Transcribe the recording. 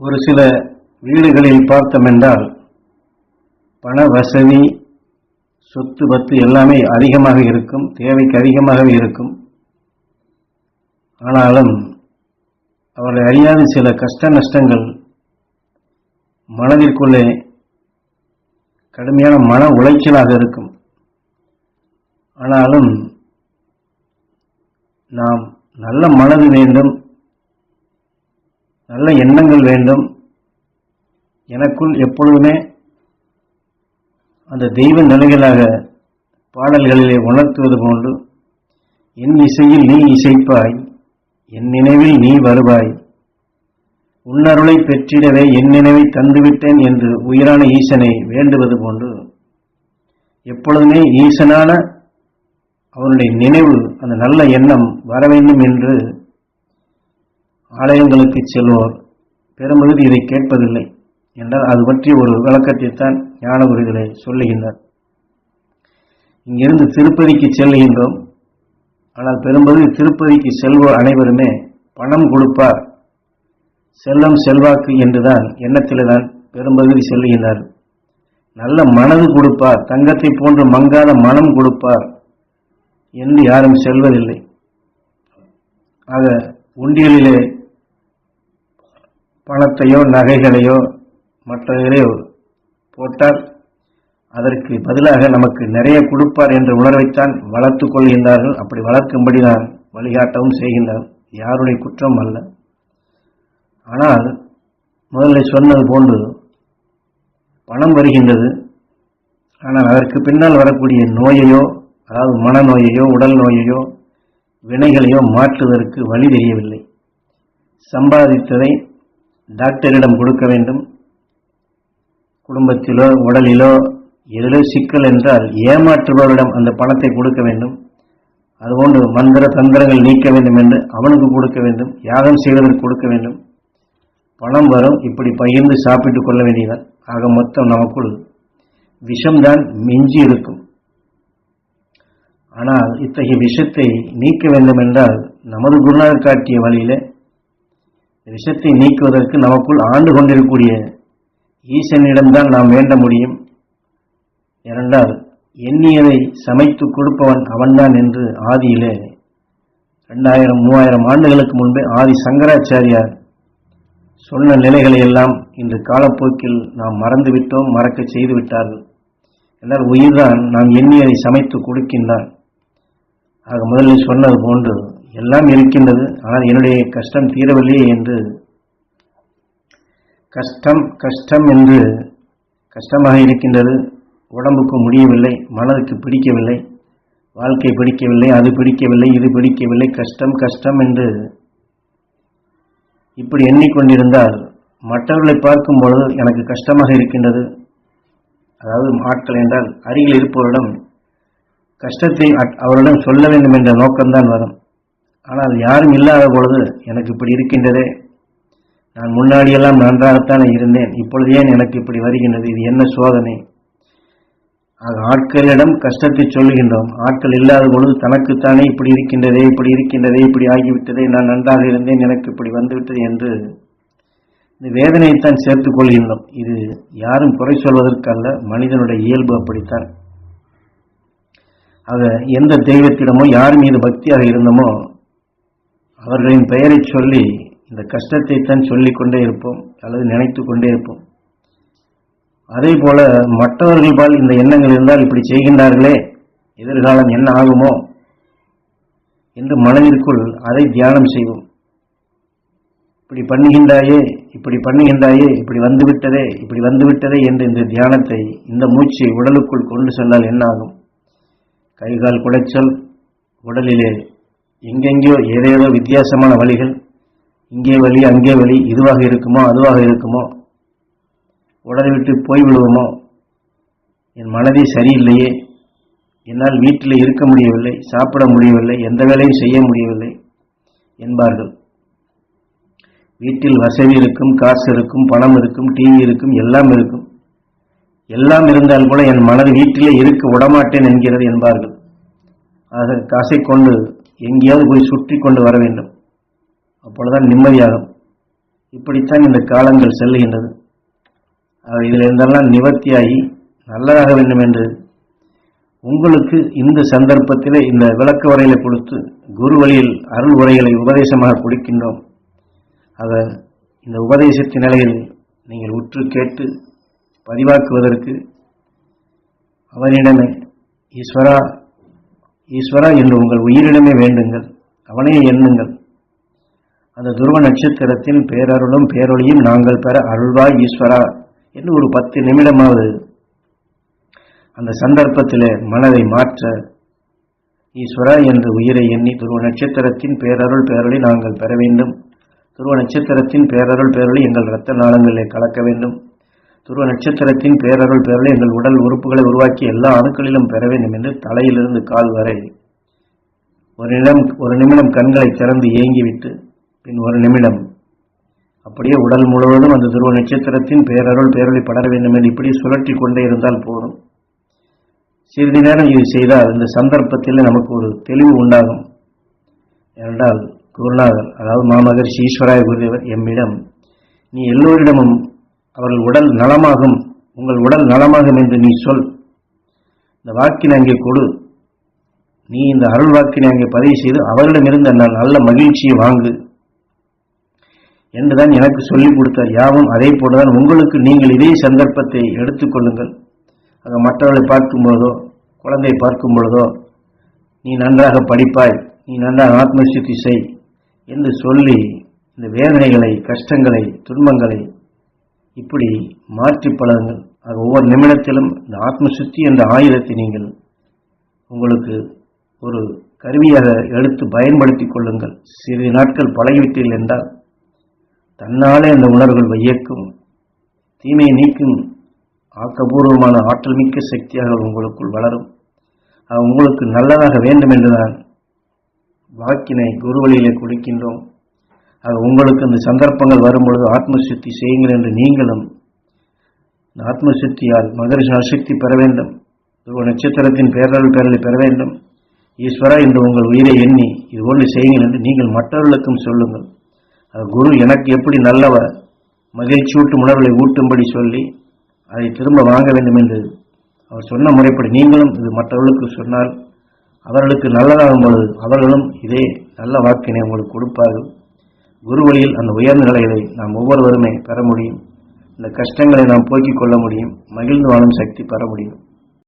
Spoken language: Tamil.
ஒரு சில வீடுகளில் பார்த்தோமென்றால் பண வசதி, சொத்து பத்து எல்லாமே அதிகமாக இருக்கும், தேவைக்கு அதிகமாகவே இருக்கும். ஆனாலும் அவர்களை அறியாத சில கஷ்ட நஷ்டங்கள் மனதிற்குள்ளே கடுமையான மன உளைச்சலாக இருக்கும். ஆனாலும் நாம் நல்ல மனது வேண்டும், நல்ல எண்ணங்கள் வேண்டும். எனக்குள் எப்பொழுதுமே அந்த தெய்வ நிலைகளாக பாடல்களிலே உணர்த்துவது போன்று, என் இசையில் நீ இசைப்பாய், என் நினைவில் நீ வருவாய், உன்னருளை பெற்றிடவே என் நினைவை தந்துவிட்டேன் என்று உயிரான ஈசனை வேண்டுவது போன்று, எப்பொழுதுமே ஈசனான அவருடைய நினைவு, அந்த நல்ல எண்ணம் வர வேண்டும் என்று ஆலயங்களுக்கு செல்வோர் பெரும்பகுதி இதை கேட்பதில்லை என்றால் அது பற்றி ஒரு விளக்கத்தைத்தான் ஞான குருவிலே சொல்லுகின்றார். இங்கிருந்து திருப்பதிக்கு செல்லுகின்றோம். ஆனால் பெரும்பகுதி திருப்பதிக்கு செல்வோர் அனைவருமே பணம் கொடுப்பார், செல்லம் செல்வாக்கு என்றுதான் எண்ணத்திலே தான் பெரும்பகுதி செல்லுகின்றார். நல்ல மனது கொடுப்பார், தங்கத்தை போன்று மங்காத மனம் கொடுப்பார் என்று யாரும் செல்வதில்லை. ஆக உண்டியலிலே பணத்தையோ நகைகளையோ மற்றவர்களையோ போட்டால் அதற்கு பதிலாக நமக்கு நிறைய கொடுப்பார் என்ற உணர்வைத்தான் வளர்த்துக் கொள்கின்றார்கள். அப்படி வளர்க்கும்படி நான் வழிகாட்டவும் செய்கின்றார், யாருடைய குற்றம் அல்ல. ஆனால் முதலில் சொன்னது போன்று பணம் வருகின்றது. ஆனால் அதற்கு பின்னால் வரக்கூடிய நோயையோ, அதாவது மனநோயையோ, உடல் நோயையோ, வினைகளையோ மாற்றுவதற்கு வழி தெரியவில்லை. சம்பாதித்ததை டாக்டரிடம் கொடுக்க வேண்டும், குடும்பத்திலோ உடலிலோ எதிலோ சிக்கல் என்றால் ஏமாற்றுபவரிடம் அந்த பணத்தை கொடுக்க வேண்டும். அதுபோன்று மந்திர தந்திரங்கள் நீக்க வேண்டும் என்று அவனுக்கு கொடுக்க வேண்டும், யாகம் செய்வதற்கு கொடுக்க வேண்டும். பணம் வரும், இப்படி பகிர்ந்து சாப்பிட்டுக் கொள்ள வேண்டியதான். ஆக மொத்தம் நமக்குள் விஷம்தான் மிஞ்சி இருக்கும். ஆனால் இத்தகைய விஷத்தை நீக்க வேண்டும் என்றால் நமது குருநாதர் காட்டிய வழியிலே விஷத்தை நீக்குவதற்கு நமக்குள் ஆண்டு கொண்டிருக்கக்கூடிய ஈசனிடம்தான் நாம் வேண்ட முடியும். ஏனென்றால் எண்ணியதை சமைத்து கொடுப்பவன் அவன்தான் என்று ஆதியிலே 2000-3000 ஆண்டுகளுக்கு முன்பே ஆதி சங்கராச்சாரியார் சொன்ன நிலைகளை எல்லாம் இன்று காலப்போக்கில் நாம் மறந்துவிட்டோம், மறக்க செய்து விட்டார்கள். என்றால் உயிர்தான் நாம் எண்ணியதை சமைத்து கொடுக்கின்றான். ஆக முதலில் சொன்னது போன்று எல்லாம் இருக்கின்றது, ஆனால் என்னுடைய கஷ்டம் தீரவில்லையே என்று கஷ்டம் என்று கஷ்டமாக இருக்கின்றது. உடம்புக்கு முடியவில்லை, மனதுக்கு பிடிக்கவில்லை, வாழ்க்கை பிடிக்கவில்லை, அது பிடிக்கவில்லை, இது பிடிக்கவில்லை, கஷ்டம் கஷ்டம் என்று இப்படி எண்ணிக்கொண்டிருந்தால் மற்றவர்களை பார்க்கும் பொழுது எனக்கு கஷ்டமாக இருக்கின்றது. அதாவது ஆட்கள் என்றால் அருகில் இருப்பவரிடம் கஷ்டத்தை அவரிடம் சொல்ல வேண்டும் என்ற நோக்கம்தான் வரும். ஆனால் யாரும் இல்லாத பொழுது எனக்கு இப்படி இருக்கின்றதே, நான் முன்னாடியெல்லாம் நன்றாகத்தானே இருந்தேன், இப்பொழுது ஏன் எனக்கு இப்படி வருகின்றது, இது என்ன சோதனை? ஆக ஆட்களிடம் கஷ்டத்தை சொல்லுகின்றோம். ஆட்கள் இல்லாத பொழுது தனக்குத்தானே இப்படி இருக்கின்றதே, இப்படி இருக்கின்றதே, இப்படி ஆகிவிட்டதே, நான் நன்றாக இருந்தேன், எனக்கு இப்படி வந்துவிட்டது என்று இந்த வேதனையைத்தான் சேர்த்துக் கொள்கின்றோம். இது யாரும் குறை சொல்வதற்கல்ல, மனிதனுடைய இயல்பு அப்படித்தான். ஆக எந்த தெய்வத்திடமோ யார் மீது பக்தியாக இருந்தோமோ அவர்களின் பெயரை சொல்லி இந்த கஷ்டத்தை தான் சொல்லிக் கொண்டே இருப்போம், அல்லது நினைத்து கொண்டே இருப்போம். அதே போல மற்றவர்கள் இந்த எண்ணங்கள் இருந்தால் இப்படி செய்கின்றார்களே, எதிர்காலம் என்ன ஆகுமோ என்று மனதிற்குள் அதை தியானம் செய்வோம். இப்படி பண்ணுகின்றாயே, இப்படி பண்ணுகின்றாயே, இப்படி வந்துவிட்டதே, இப்படி வந்துவிட்டதே என்று இந்த தியானத்தை, இந்த மூச்சை உடலுக்குள் கொண்டு சென்றால் என்ன ஆகும்? கைகால் குடைச்சல், உடலிலே எங்கெங்கோ ஏதேதோ வித்தியாசமான வலிகள், இங்கே வலி அங்கே வலி, இதுவாக இருக்குமோ அதுவாக இருக்குமோ, உடலை விட்டு போய்விடுவோமோ, என் மனதே சரியில்லையே, என்னால் வீட்டில் இருக்க முடியவில்லை, சாப்பிட முடியவில்லை, எந்த வேலையும் செய்ய முடியவில்லை என்பார்கள். வீட்டில் வசதி இருக்கும், காசு இருக்கும், பணம் இருக்கும், டிவி இருக்கும், எல்லாம் இருக்கும். எல்லாம் இருந்தால் கூட என் மனது வீட்டிலே இருக்க விடமாட்டேன் என்கிறது என்பார்கள். ஆக காசை கொண்டு எங்கேயாவது போய் சுற்றி கொண்டு வர வேண்டும், அப்பொழுதுதான் நிம்மதியாகும். இப்படித்தான் இந்த காலங்கள் செல்லுகின்றது. இதில் இருந்தெல்லாம் நிவர்த்தியாகி நல்லதாக வேண்டும் என்று உங்களுக்கு இந்த சந்தர்ப்பத்திலே இந்த விளக்க உரைகளை கொடுத்து குரு வழியில் அருள் உரைகளை உபதேசமாக கொடுக்கின்றோம். ஆக இந்த உபதேசத்தின் நிலையில் நீங்கள் உற்று கேட்டு பதிவாக்குவதற்கு அவனிடமே ஈஸ்வரா ஈஸ்வரா என்று உங்கள் உயிரிடமே வேண்டுங்கள், அவனே எண்ணுங்கள். அந்த துருவ நட்சத்திரத்தின் பேரருளும் பேரொழியும் நாங்கள் பெற அருள்வாய் ஈஸ்வரா என்று ஒரு 10 நிமிடமாவது அந்த சந்தர்ப்பத்திலே மனதை மாற்ற ஈஸ்வரா என்று உயிரை எண்ணி துருவ நட்சத்திரத்தின் பேரருள் பேரொழி நாங்கள் பெற வேண்டும். துருவ நட்சத்திரத்தின் பேரருள் பேரொழி எங்கள் இரத்த நாளங்களிலே கலக்க வேண்டும். துருவ நட்சத்திரத்தின் பேரருள் பேரொழி எங்கள் உடல் உறுப்புகளை உருவாக்கி எல்லா அணுக்களிலும் பெற வேண்டும் என்று தலையிலிருந்து கால் வரை ஒரு நிமிடம் கண்களை திறந்து ஏங்கிவிட்டு பின் ஒரு நிமிடம் அப்படியே உடல் முழுவதும் அந்த துருவ நட்சத்திரத்தின் பேரருள் பேரொழி படர வேண்டும் என்று இப்படி சுழற்றி கொண்டே இருந்தால் போதும். சிறிது நேரம் இது செய்தால் இந்த சந்தர்ப்பத்தில் நமக்கு ஒரு தெளிவு உண்டாகும். ஏனென்றால் குருநாதர், அதாவது மாமகரிஷி ஈஸ்வராய குருதேவர் எம்மிடம், நீ எல்லோரிடமும் அவர்கள் உடல் நலமாகும், உங்கள் உடல் நலமாகும் என்று நீ சொல், இந்த வாக்கினை அங்கே கொடு, நீ இந்த அருள் வாக்கினை அங்கே பதிவு செய்து அவர்களிடமிருந்து நல்ல மகிழ்ச்சியை வாங்கு என்றுதான் எனக்கு சொல்லிக் கொடுத்தார். யாவும் அதே போலதான் உங்களுக்கு நீங்கள் இதே சந்தர்ப்பத்தை எடுத்துக்கொள்ளுங்கள். ஆக மற்றவர்களை பார்க்கும் பொழுதோ குழந்தையை பார்க்கும் பொழுதோ நீ நன்றாக படிப்பாய், நீ நன்றாக ஆத்மசித்தி செய் என்று சொல்லி இந்த வேதனைகளை, கஷ்டங்களை, துன்பங்களை இப்படி மாற்றி பழகுங்கள். ஆக ஒவ்வொரு நிமிடத்திலும் இந்த ஆத்மசுத்தி என்ற ஆயுதத்தை நீங்கள் உங்களுக்கு ஒரு கருவியாக எடுத்து பயன்படுத்திக் கொள்ளுங்கள். சிறிது நாட்கள் பழகிவிட்டீர்கள் என்றால் தன்னாலே அந்த உணர்வுகள் வையக்கும், தீமையை நீக்கும் ஆக்கப்பூர்வமான ஆற்றல் மிக்க சக்தியாக உங்களுக்குள் வளரும். உங்களுக்கு நல்லதாக வேண்டும் என்றுதான் வாக்கினை குரு வழியிலே கொடுக்கின்றோம். உங்களுக்கு இந்த சந்தர்ப்பங்கள் வரும்பொழுது ஆத்மசுத்தி செய்யுங்கள் என்று நீங்களும் இந்த ஆத்மசுத்தியால் மகரிஷி சக்தி பெற வேண்டும், துருவ நட்சத்திரத்தின் பேரருள் பேரலை பெற வேண்டும். ஈஸ்வரா என்று உங்கள் உயிரை எண்ணி இதுபோன்று செய்யுங்கள் என்று நீங்கள் மற்றவர்களுக்கும் சொல்லுங்கள். குரு எனக்கு எப்படி நல்லவர் மகிழ்ச்சியூட்டும் உணர்வுகளை ஊட்டும்படி சொல்லி அதை திரும்ப வாங்க வேண்டும் என்று அவர் சொன்ன முறைப்படி நீங்களும் இது மற்றவர்களுக்கு சொன்னால் அவர்களுக்கு நல்லதாகும் பொழுது அவர்களும் இதே நல்ல வாக்கினை உங்களுக்கு கொடுப்பார்கள். குரு வழியில் அந்த உயர்ந்த நிலைகளை நாம் ஒவ்வொருவருமே பெற முடியும். இந்த கஷ்டங்களை நாம் போக்கிக் கொள்ள முடியும். மகிழ்ந்து வாழும் சக்தி பெற முடியும்.